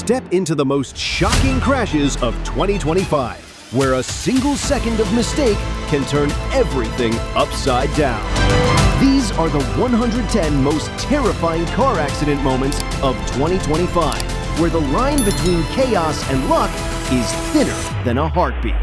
Step into the most shocking crashes of 2025, where a single second of mistake can turn everything upside down. These are the 110 most terrifying car accident moments of 2025, where the line between chaos and luck is thinner than a heartbeat.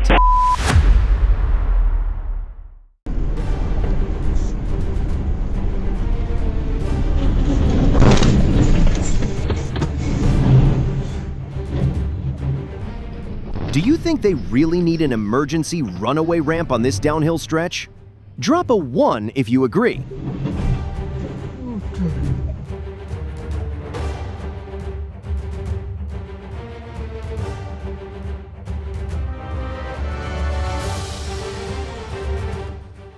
Do you think they really need an emergency runaway ramp on this downhill stretch? Drop a 1 if you agree.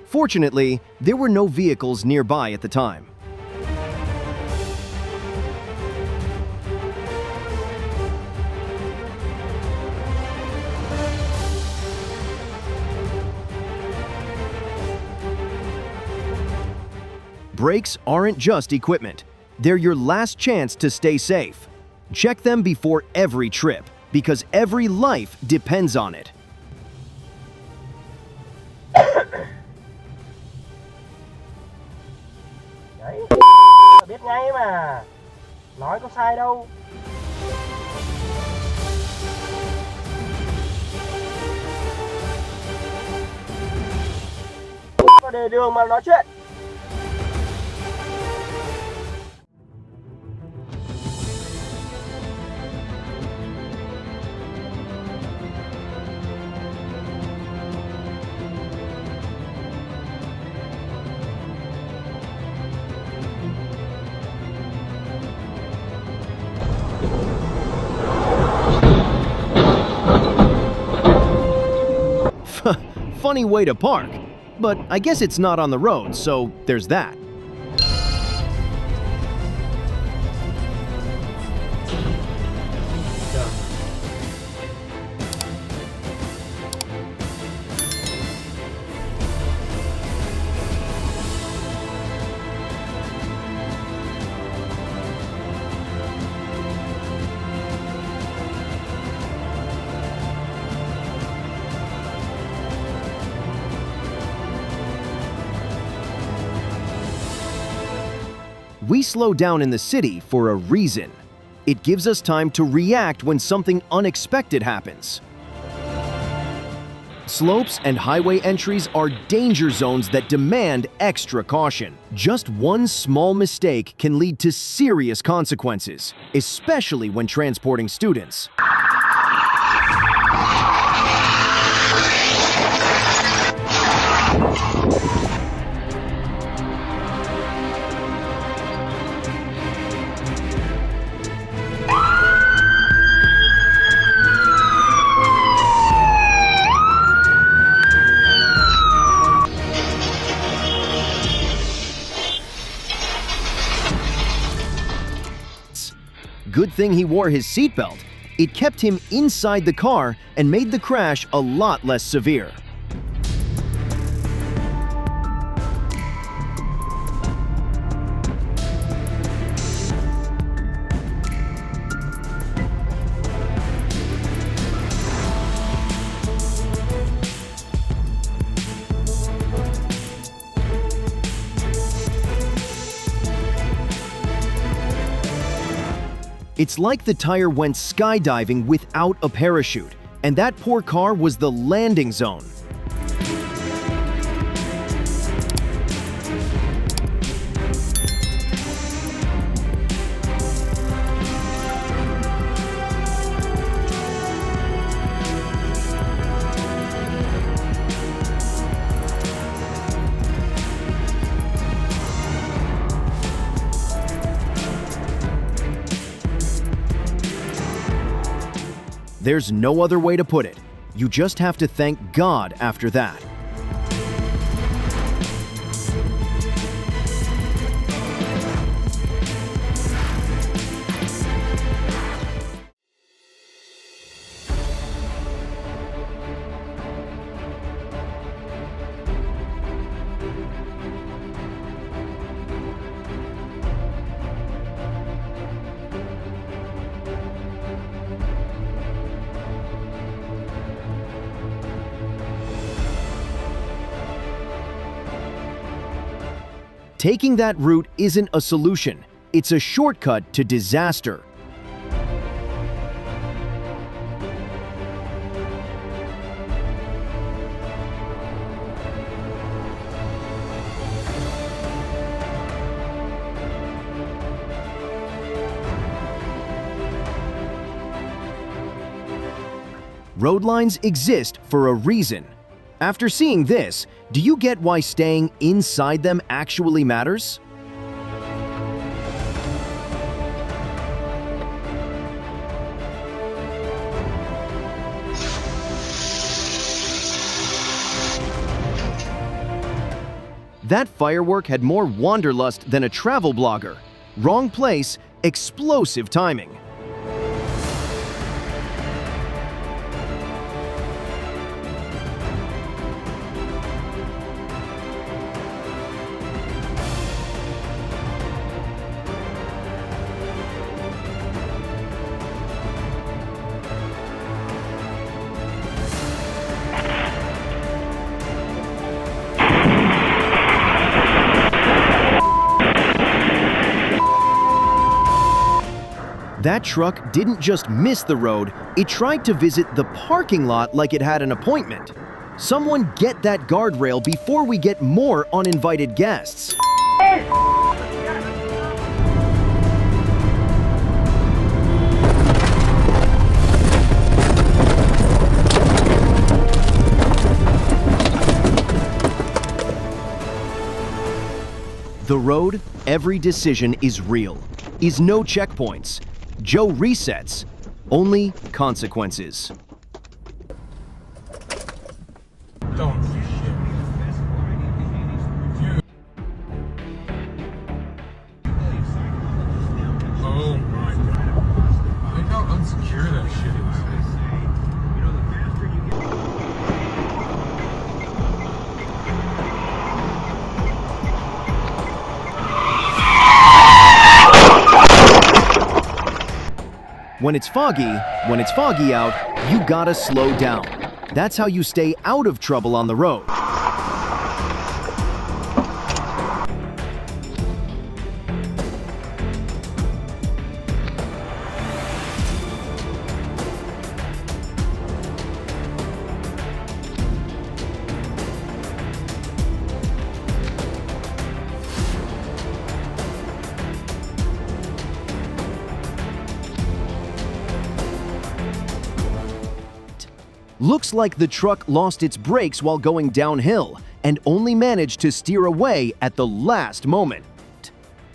Fortunately, there were no vehicles nearby at the time. Brakes aren't just equipment. They're your last chance to stay safe. Check them before every trip, because every life depends on it. Đấy, biết ngay mà. Nói có sai đâu. Có đề đường mà nói chuyện. Funny way to park, but I guess it's not on the road, so there's that. We slow down in the city for a reason. It gives us time to react when something unexpected happens. Slopes and highway entries are danger zones that demand extra caution. Just one small mistake can lead to serious consequences, especially when transporting students. Good thing he wore his seatbelt. It kept him inside the car and made the crash a lot less severe. It's like the tire went skydiving without a parachute, and that poor car was the landing zone. There's no other way to put it. You just have to thank God after that. Taking that route isn't a solution. It's a shortcut to disaster. Road lines exist for a reason. After seeing this, do you get why staying inside them actually matters? That firework had more wanderlust than a travel blogger. Wrong place, explosive timing. That truck didn't just miss the road, it tried to visit the parking lot like it had an appointment. Someone get that guardrail before we get more uninvited guests. The road, every decision is real, is no checkpoints. Joe resets, only consequences. Don't do shit. Oh my god. Look how unsecure that shit is. When it's foggy out, you gotta slow down. That's how you stay out of trouble on the road. Looks like the truck lost its brakes while going downhill and only managed to steer away at the last moment.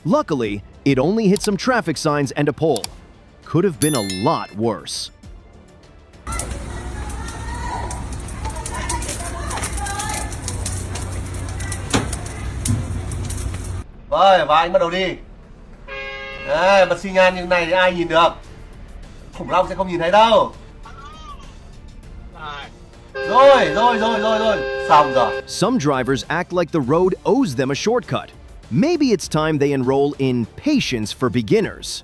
Luckily, it only hit some traffic signs and a pole. Could have been a lot worse. Rồi, và anh bắt đầu đi. Đấy, bật xi nhan như này thì ai nhìn được. Khủng long sẽ không nhìn thấy đâu. Rồi. Xong rồi. Some drivers act like the road owes them a shortcut. Maybe it's time they enroll in patience for beginners.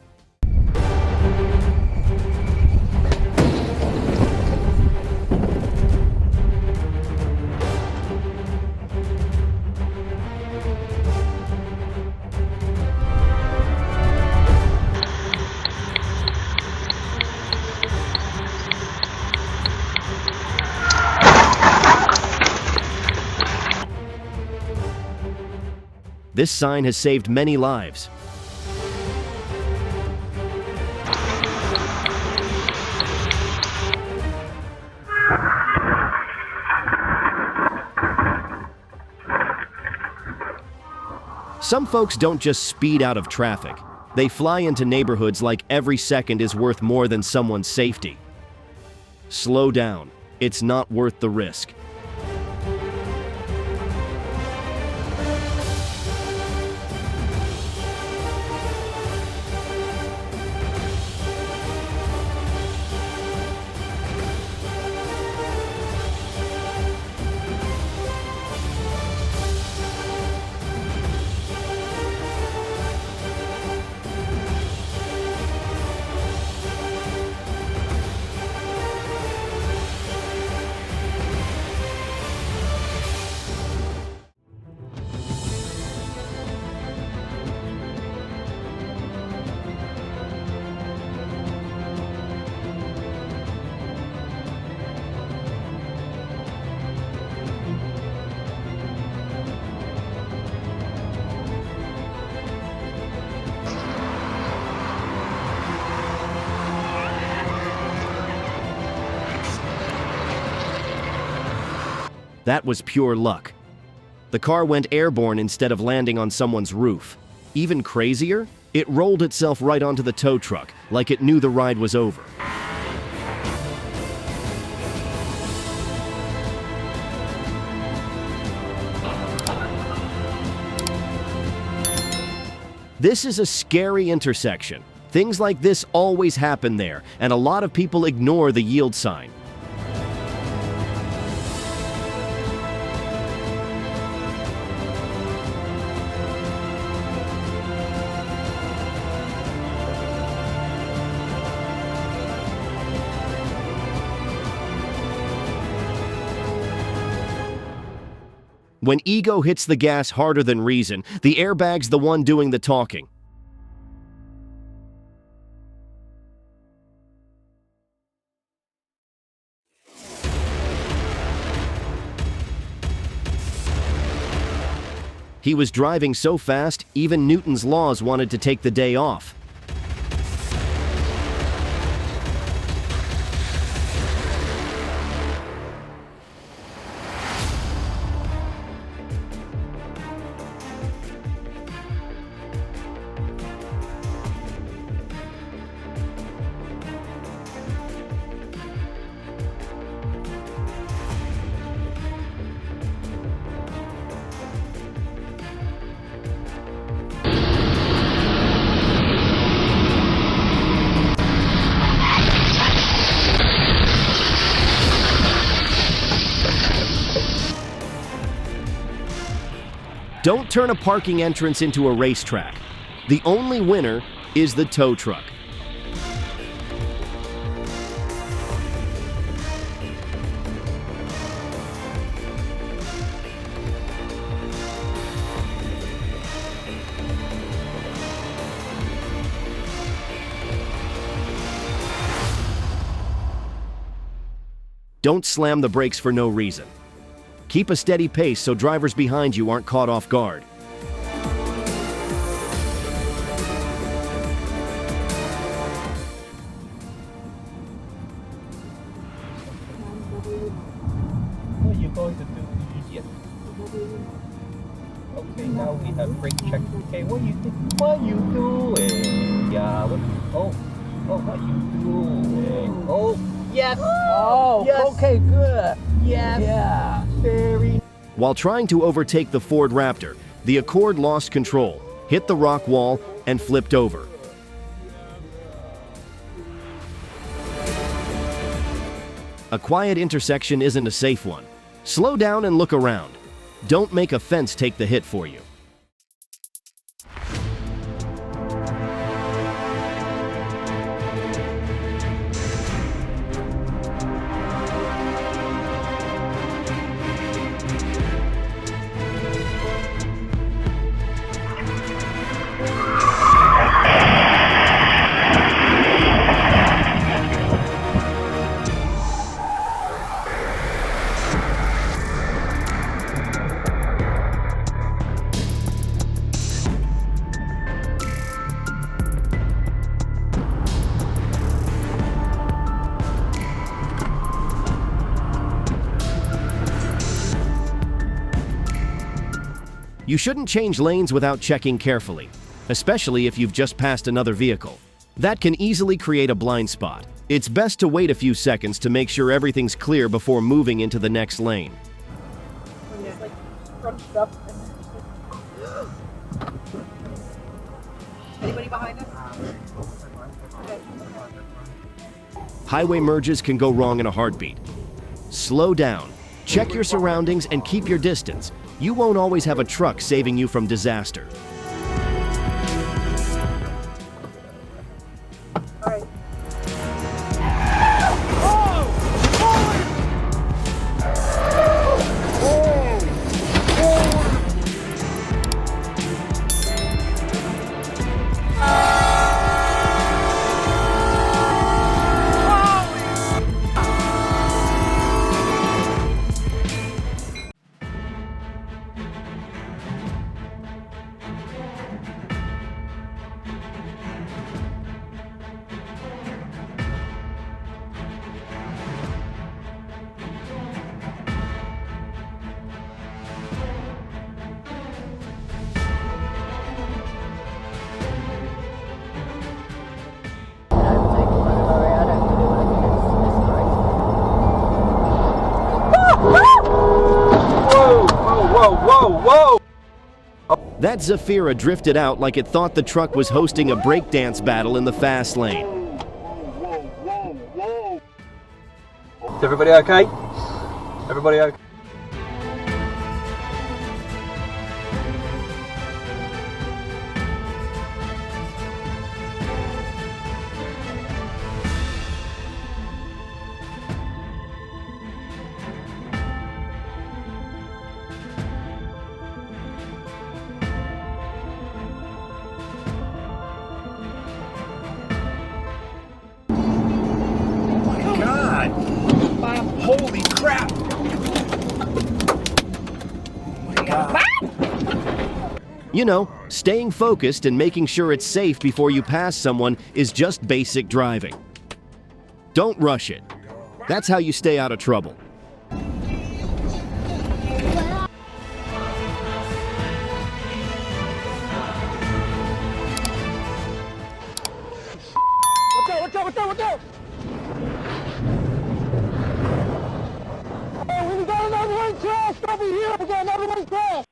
This sign has saved many lives. Some folks don't just speed out of traffic. They fly into neighborhoods like every second is worth more than someone's safety. Slow down. It's not worth the risk. That was pure luck. The car went airborne instead of landing on someone's roof. Even crazier, it rolled itself right onto the tow truck, like it knew the ride was over. This is a scary intersection. Things like this always happen there, and a lot of people ignore the yield sign. When ego hits the gas harder than reason, the airbag's the one doing the talking. He was driving so fast, even Newton's laws wanted to take the day off. Don't turn a parking entrance into a racetrack. The only winner is the tow truck. Don't slam the brakes for no reason. Keep a steady pace so drivers behind you aren't caught off guard. What are you going to do, idiot? Okay, now we have brake check. Okay, what you doing? Yeah, what you doing? Oh, yes! Oh, yes. Okay, good. Yes! Yeah. Very. While trying to overtake the Ford Raptor, the Accord lost control, hit the rock wall, and flipped over. A quiet intersection isn't a safe one. Slow down and look around. Don't make a fence take the hit for you. You shouldn't change lanes without checking carefully, especially if you've just passed another vehicle. That can easily create a blind spot. It's best to wait a few seconds to make sure everything's clear before moving into the next lane. It's like scrunched up. Anybody behind us? Okay. Highway merges can go wrong in a heartbeat. Slow down, check your surroundings, and keep your distance. You won't always have a truck saving you from disaster. All right. That Zafira drifted out like it thought the truck was hosting a breakdance battle in the fast lane. Is everybody okay? Everybody okay? Holy crap! You know, staying focused and making sure it's safe before you pass someone is just basic driving. Don't rush it. That's how you stay out of trouble. Watch out! Oh, we got another one crashed over here! We got another one crashed!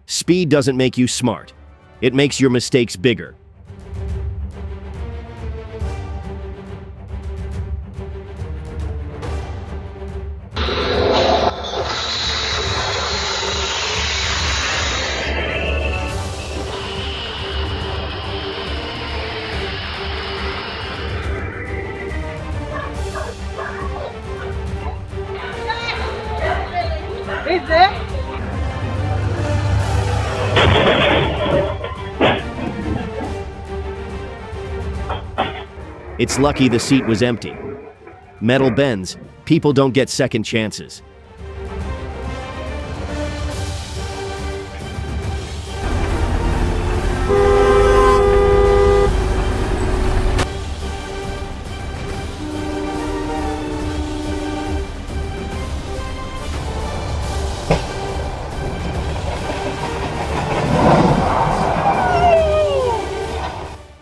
Speed doesn't make you smart. It makes your mistakes bigger. Is there? It's lucky the seat was empty. Metal bends. People don't get second chances.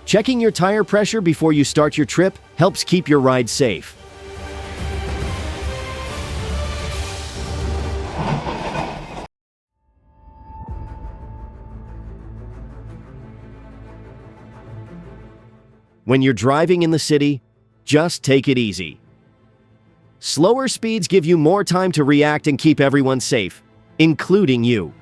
Checking your tire pressure before you start your trip helps keep your ride safe. When you're driving in the city, just take it easy. Slower speeds give you more time to react and keep everyone safe, including you.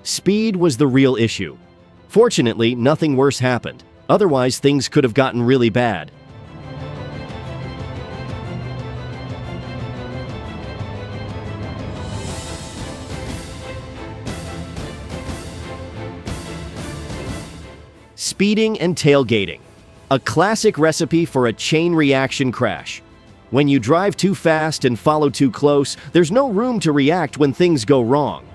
Speed was the real issue. Fortunately, nothing worse happened. Otherwise, things could have gotten really bad. Speeding and tailgating. A classic recipe for a chain reaction crash. When you drive too fast and follow too close, there's no room to react when things go wrong.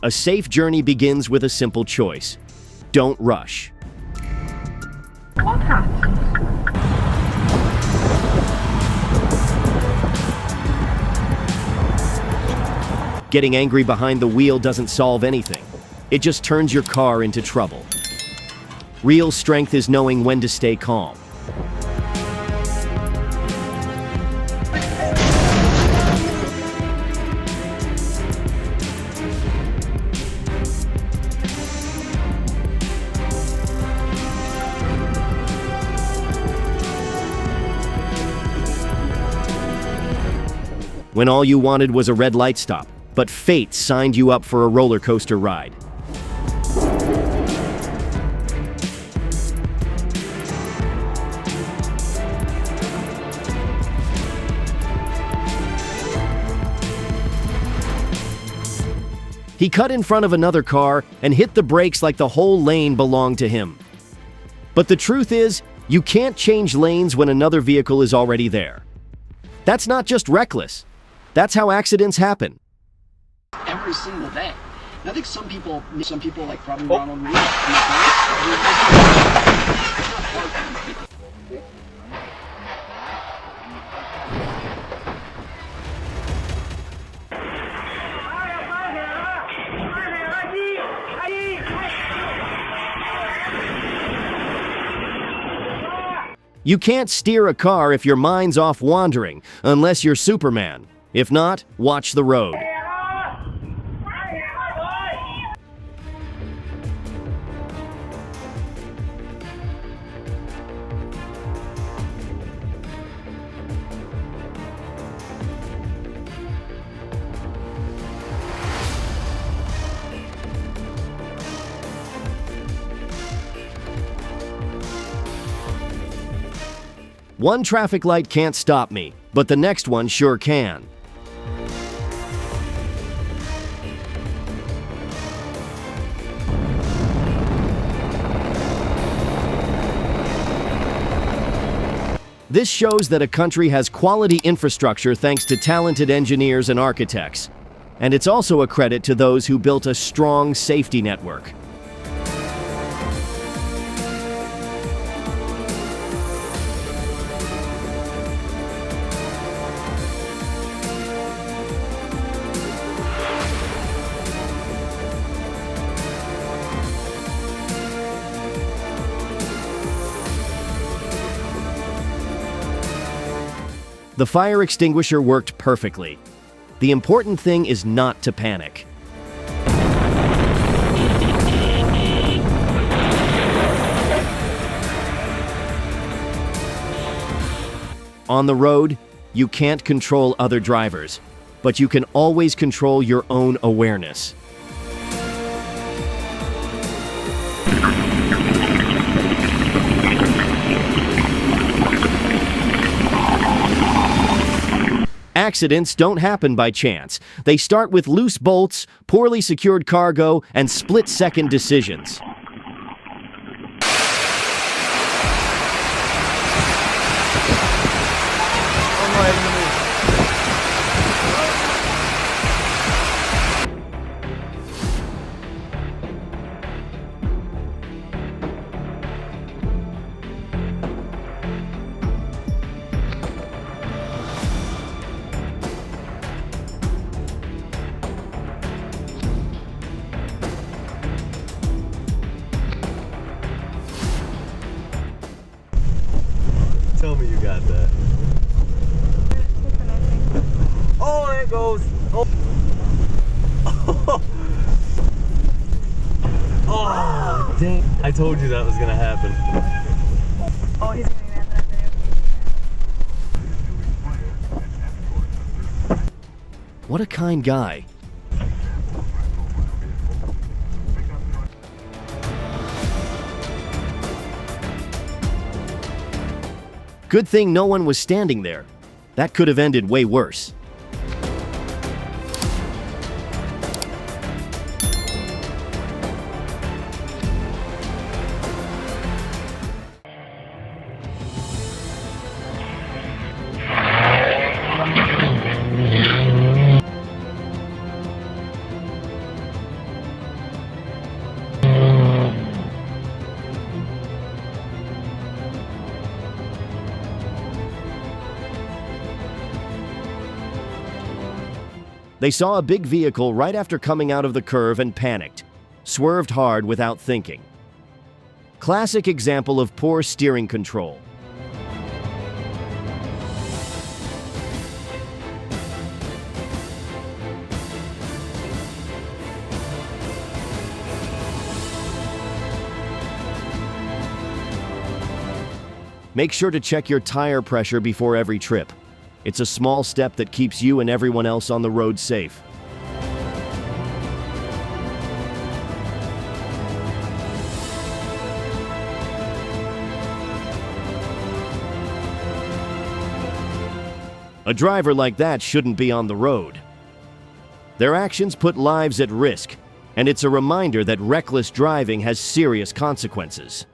A safe journey begins with a simple choice. Don't rush. What happened? Getting angry behind the wheel doesn't solve anything. It just turns your car into trouble. Real strength is knowing when to stay calm. When all you wanted was a red light stop, but fate signed you up for a roller coaster ride. He cut in front of another car and hit the brakes like the whole lane belonged to him. But the truth is, you can't change lanes when another vehicle is already there. That's not just reckless. That's how accidents happen. Every single day. And I think some people like probably run on wheels. You can't steer a car if your mind's off wandering, unless you're Superman. If not, watch the road. One traffic light can't stop me, but the next one sure can. This shows that a country has quality infrastructure thanks to talented engineers and architects. And it's also a credit to those who built a strong safety network. The fire extinguisher worked perfectly. The important thing is not to panic. On the road, you can't control other drivers, but you can always control your own awareness. Accidents don't happen by chance. They start with loose bolts, poorly secured cargo, and split-second decisions. Tell me you got that. Oh, there it goes. Oh. Oh, dang. I told you that was gonna happen. Oh, he's getting that after. What a kind guy. Good thing no one was standing there. That could have ended way worse. They saw a big vehicle right after coming out of the curve and panicked, swerved hard without thinking. Classic example of poor steering control. Make sure to check your tire pressure before every trip. It's a small step that keeps you and everyone else on the road safe. A driver like that shouldn't be on the road. Their actions put lives at risk, and it's a reminder that reckless driving has serious consequences.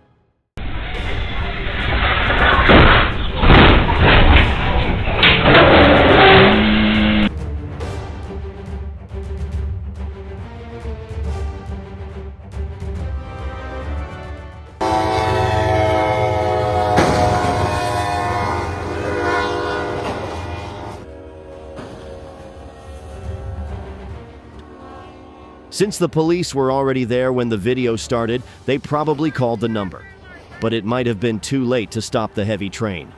Since the police were already there when the video started, they probably called the number. But it might have been too late to stop the heavy train.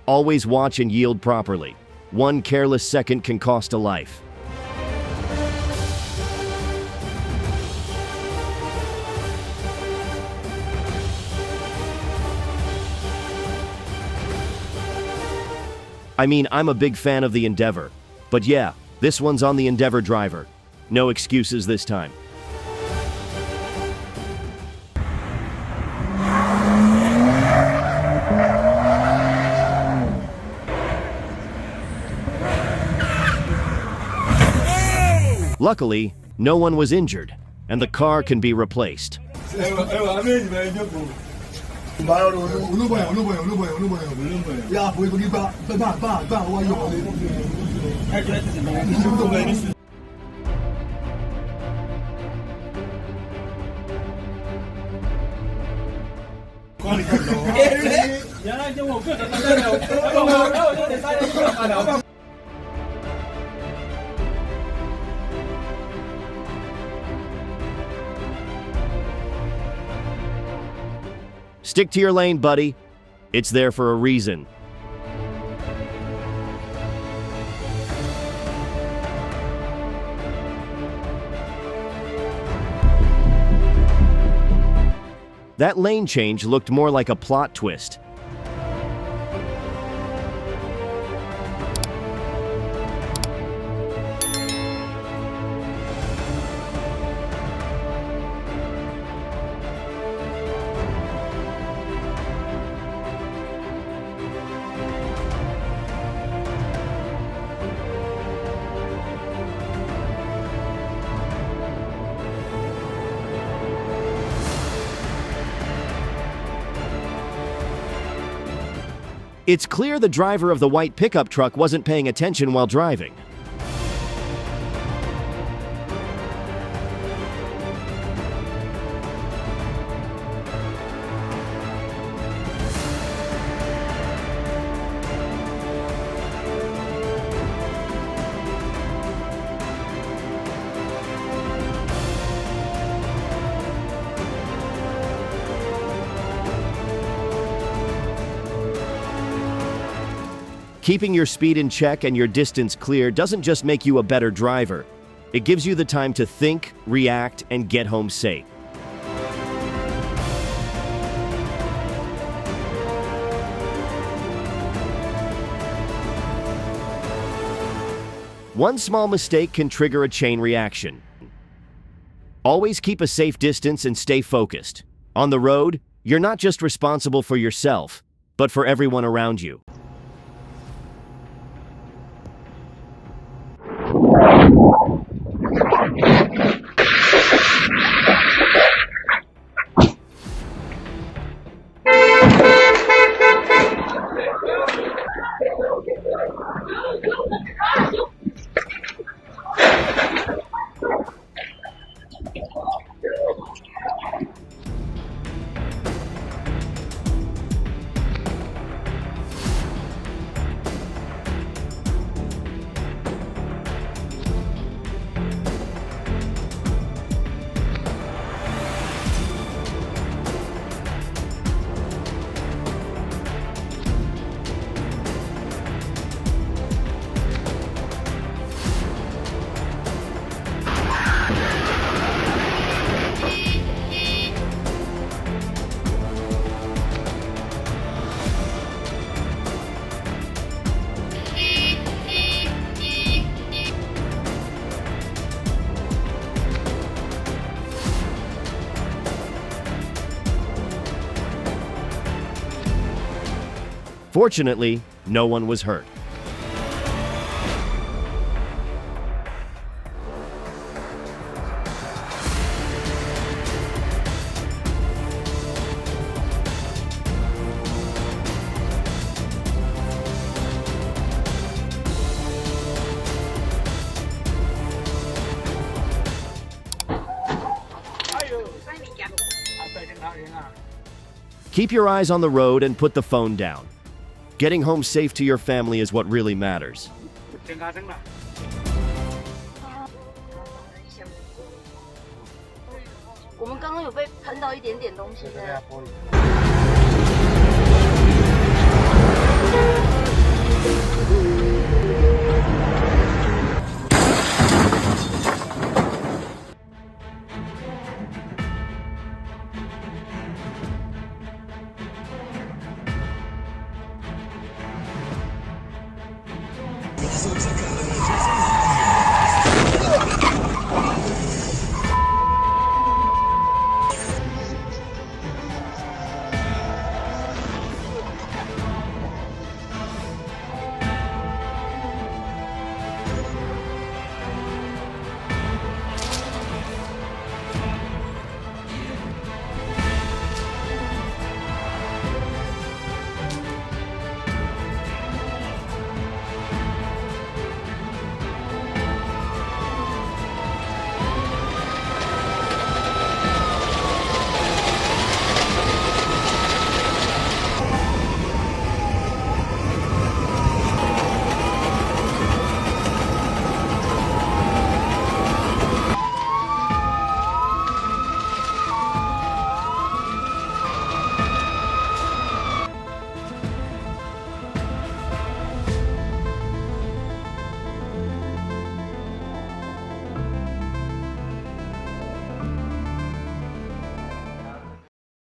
Always watch and yield properly. One careless second can cost a life. I mean, I'm a big fan of the Endeavor. But yeah, this one's on the Endeavor driver. No excuses this time. Luckily, no one was injured, and the car can be replaced. Stick to your lane, buddy. It's there for a reason. That lane change looked more like a plot twist. It's clear the driver of the white pickup truck wasn't paying attention while driving. Keeping your speed in check and your distance clear doesn't just make you a better driver. It gives you the time to think, react, and get home safe. One small mistake can trigger a chain reaction. Always keep a safe distance and stay focused. On the road, you're not just responsible for yourself, but for everyone around you. Fortunately, no one was hurt. Keep your eyes on the road and put the phone down. Getting home safe to your family is what really matters. 我们刚刚有被喷到一点点东西这呢。样玻璃。This looks like a